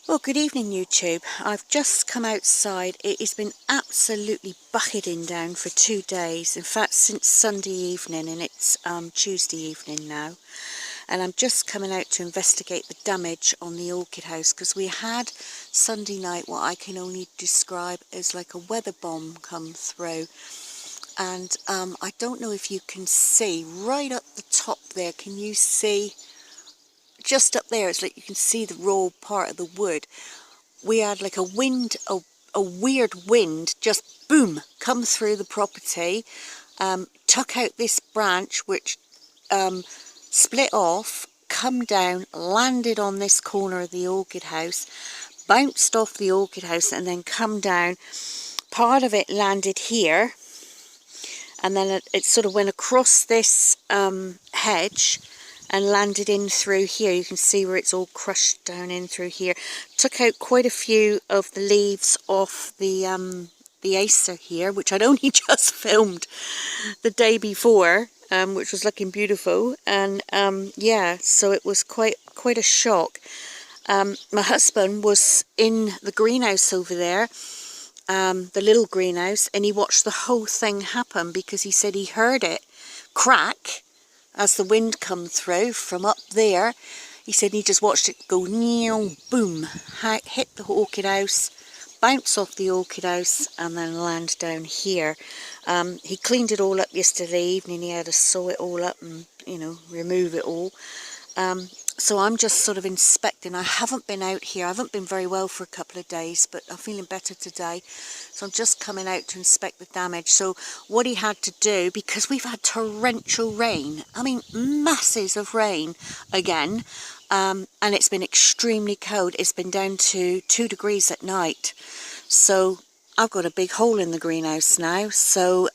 Well, good evening, YouTube. I've just come outside. It has been absolutely bucketing down for 2 days. In fact, since Sunday evening, and it's Tuesday evening now. And I'm just coming out to investigate the damage on the orchid house, because we had Sunday night what I can only describe as like a weather bomb come through. And I don't know if you can see right up the top there. Can you see? Just up there, it's like you can see the raw part of the wood. We had like a wind, a weird wind, just boom, come through the property, took out this branch, which split off, come down, landed on this corner of the orchid house, bounced off the orchid house, and then come down. Part of it landed here, and then it sort of went across this hedge and landed in through here. You can see where it's all crushed down in through here. Took out quite a few of the leaves off the acer here, which I'd only just filmed the day before, which was looking beautiful. And yeah, so it was quite a shock. My husband was in the greenhouse over there, the little greenhouse, and he watched the whole thing happen, because he said he heard it crack as the wind come through from up there. He said he just watched it go boom, hit the orchid house, bounce off the orchid house, and then land down here. He cleaned it all up yesterday evening. He had to saw it all up and, you know, remove it all. So I'm just sort of inspecting. I haven't been out here. I haven't been very well for a couple of days, but I'm feeling better today. So I'm just coming out to inspect the damage. So what he had to do, because we've had torrential rain, I mean masses of rain again, and it's been extremely cold. It's been down to 2 degrees at night. So I've got a big hole in the greenhouse now. So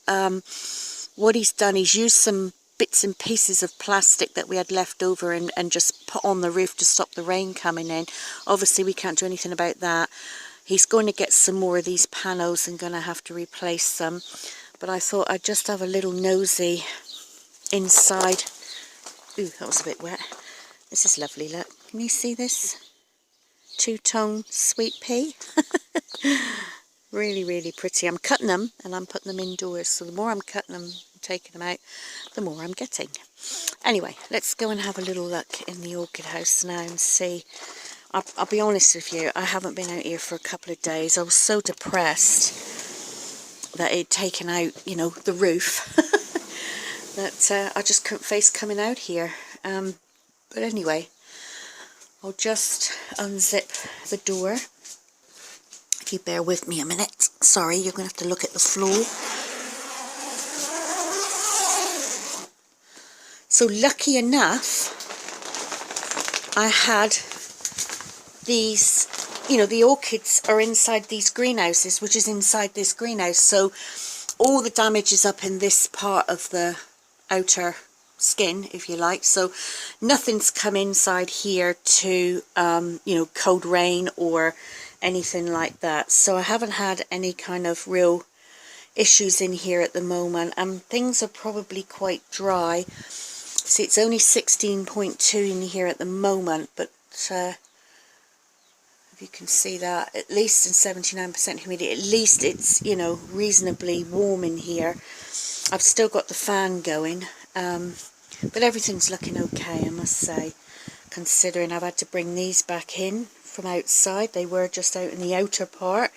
what he's done, he's used some bits and pieces of plastic that we had left over and just put on the roof to stop the rain coming in. Obviously we can't do anything about that. He's going to get some more of these panels and going to have to replace them. But I thought I'd just have a little nosy inside. Ooh, that was a bit wet. This is lovely, look. Can you see this? Two-tone sweet pea. Really, really pretty. I'm cutting them and I'm putting them indoors. So the more I'm cutting them, taking them out, the more I'm getting. Anyway, let's go and have a little look in the orchid house now and see. I'll be honest with you, I haven't been out here for a couple of days. I was so depressed that it'd taken out, you know, the roof that I just couldn't face coming out here. But anyway, I'll just unzip the door. If you bear with me a minute. Sorry, you're going to have to look at the floor. So lucky enough, I had these, you know, the orchids are inside these greenhouses, which is inside this greenhouse. So all the damage is up in this part of the outer skin, if you like. So nothing's come inside here to, you know, cold rain or anything like that. So I haven't had any kind of real issues in here at the moment. Things are probably quite dry. See, it's only 16.2 in here at the moment, but if you can see that, at least in 79% humidity, at least it's, you know, reasonably warm in here. I've still got the fan going, but everything's looking okay, I must say, considering I've had to bring these back in from outside. They were just out in the outer part.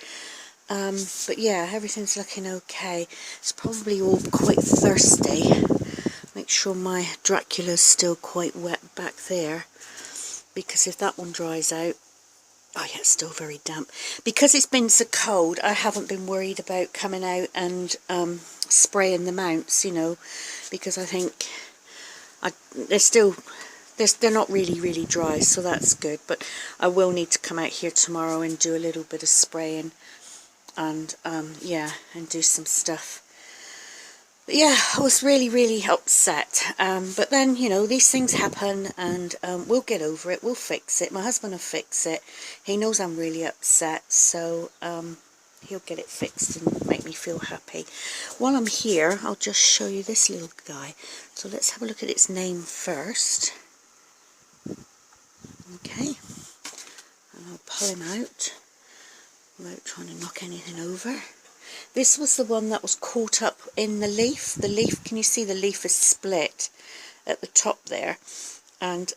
But yeah, everything's looking okay. It's probably all quite thirsty. Make sure my Dracula's still quite wet back there, because if that one dries out, oh yeah, it's still very damp. Because it's been so cold, I haven't been worried about coming out and spraying the mounts, you know, because I think they're not really dry, so that's good. But I will need to come out here tomorrow and do a little bit of spraying and yeah, and do some stuff. But yeah, I was really upset, but then, you know, these things happen, and we'll get over it, we'll fix it. My husband will fix it. He knows I'm really upset, so he'll get it fixed and make me feel happy. While I'm here, I'll just show you this little guy. So let's have a look at its name first. Okay, and I'll pull him out without trying to knock anything over. This was the one that was caught up in the leaf. The leaf, can you see the leaf is split at the top there? And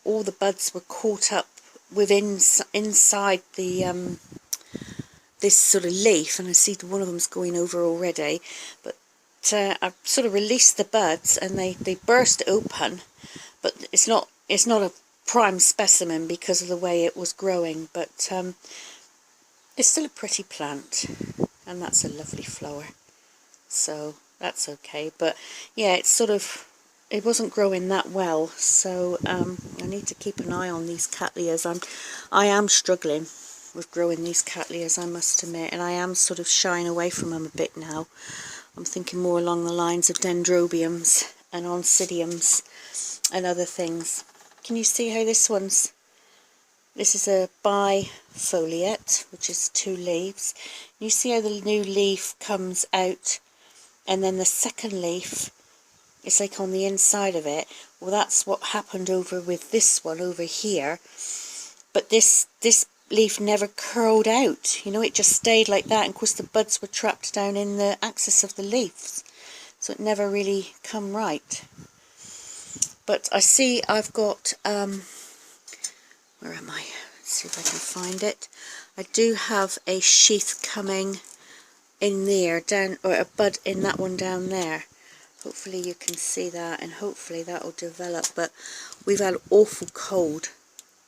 all the buds were caught up within inside the this sort of leaf, and I see one of them's going over already. But I've sort of released the buds, and they burst open. But it's not a prime specimen because of the way it was growing. But it's still a pretty plant, and that's a lovely flower. So that's okay. But yeah, it's sort of, it wasn't growing that well, so I need to keep an eye on these cattleyas. I am struggling with growing these cattleyas, I must admit, and I am sort of shying away from them a bit now. I'm thinking more along the lines of dendrobiums and oncidiums and other things. Can you see how this is a bifoliate, which is 2 leaves. You see how the new leaf comes out, and then the second leaf, it's like on the inside of it. Well, that's what happened over with this one over here. But this leaf never curled out. You know, it just stayed like that. And of course the buds were trapped down in the axis of the leaves. So it never really come right. But I see I've got, where am I? Let's see if I can find it. I do have a sheath coming in there, or a bud in that one down there. Hopefully you can see that, and hopefully that will develop. But we've had awful cold,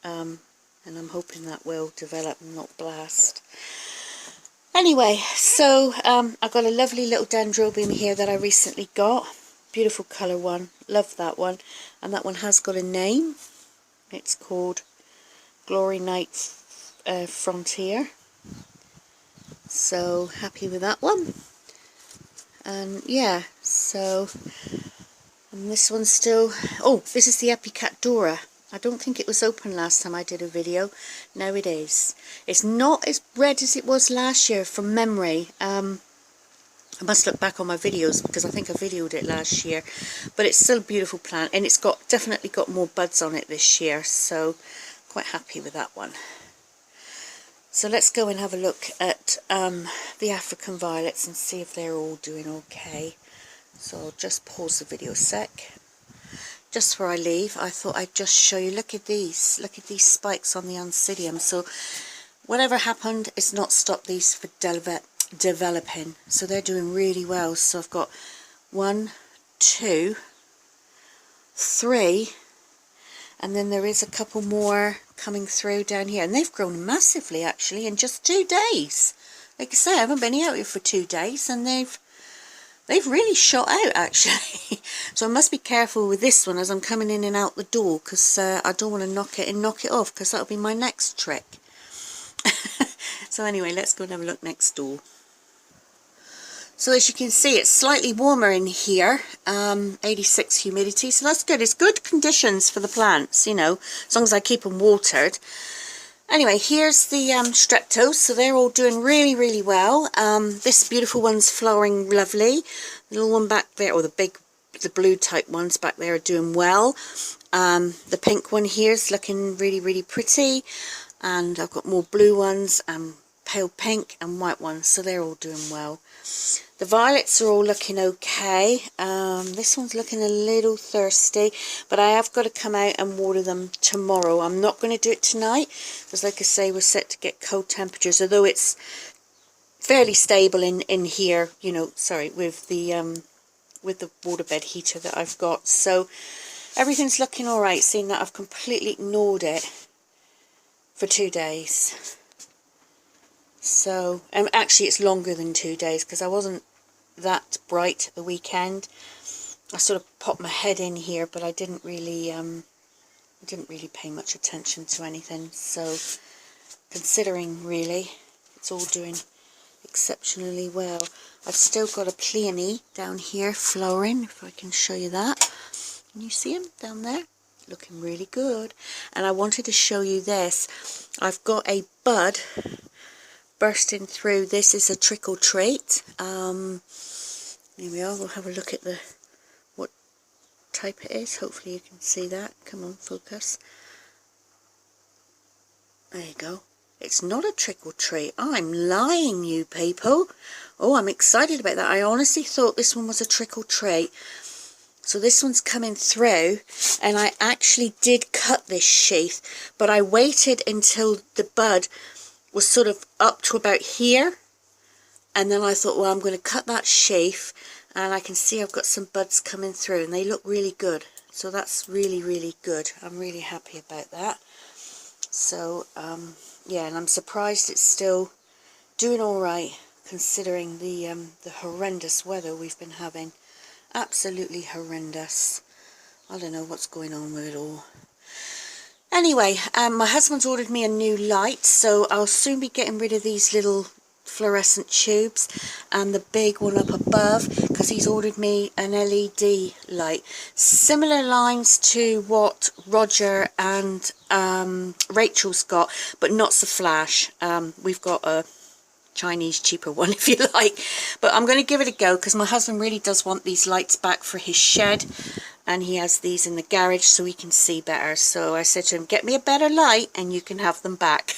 and I'm hoping that will develop and not blast. Anyway, so I've got a lovely little dendrobium here that I recently got. Beautiful colour one. Love that one. And that one has got a name. It's called Glory Night Frontier. So happy with that one. And yeah, so, and this one's still, oh, this is the Epicatdora. I don't think it was open last time I did a video. Now it is. It's not as red as it was last year from memory. I must look back on my videos because I think I videoed it last year. But it's still a beautiful plant, and it's definitely got more buds on it this year. So quite happy with that one. So let's go and have a look at the African violets and see if they're all doing okay. So I'll just pause the video a sec. Just before I leave, I thought I'd just show you, look at these spikes on the oncidium. So whatever happened, it's not stopped these from developing. So they're doing really well. So I've got 1, 2, 3, and then there is a couple more coming through down here, and they've grown massively actually in just 2 days. Like I say, I haven't been out here for 2 days, and they've really shot out actually. So I must be careful with this one as I'm coming in and out the door, because I don't want to knock it off, because that'll be my next trick. So anyway, let's go and have a look next door. So as you can see, it's slightly warmer in here, 86 humidity, so that's good. It's good conditions for the plants, you know, as long as I keep them watered. Anyway, here's the streptos, so they're all doing really, really well. This beautiful one's flowering lovely. The little one back there, or the blue type ones back there are doing well. The pink one here is looking really, really pretty. And I've got more blue ones, and pale pink and white ones, so they're all doing well. The violets are all looking okay. This one's looking a little thirsty, but I have got to come out and water them tomorrow. I'm not going to do it tonight because, like I say, we're set to get cold temperatures, although it's fairly stable in here, you know, sorry, with the waterbed heater that I've got. So everything's looking all right, seeing that I've completely ignored it for 2 days. So, actually it's longer than 2 days because I wasn't that bright at the weekend. I sort of popped my head in here, but I didn't really pay much attention to anything. So, considering really, it's all doing exceptionally well. I've still got a peony down here flowering, if I can show you that. Can you see him down there? Looking really good. And I wanted to show you this. I've got a bud bursting through. This is a trick or treat. Here we are. We'll have a look at what type it is. Hopefully you can see that. Come on, focus. There you go. It's not a trick or treat. I'm lying, you people. Oh, I'm excited about that. I honestly thought this one was a trick or treat. So this one's coming through, and I actually did cut this sheath, but I waited until the bud was sort of up to about here, and then I thought, well, I'm going to cut that sheath, and I can see I've got some buds coming through, and they look really good. So that's really, really good. I'm really happy about that. So, yeah, and I'm surprised it's still doing all right, considering the horrendous weather we've been having. Absolutely horrendous. I don't know what's going on with it all. Anyway, my husband's ordered me a new light, so I'll soon be getting rid of these little fluorescent tubes and the big one up above, because he's ordered me an LED light. Similar lines to what Roger and Rachel's got, but not so flash. We've got a Chinese cheaper one, if you like, but I'm going to give it a go because my husband really does want these lights back for his shed, and he has these in the garage so he can see better. So I said to him, get me a better light and you can have them back.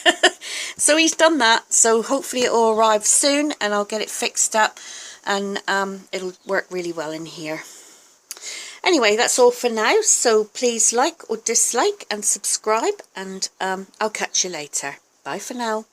So he's done that, so hopefully it will arrive soon and I'll get it fixed up, and it'll work really well in here. Anyway, that's all for now, so please like or dislike and subscribe, and I'll catch you later. Bye for now.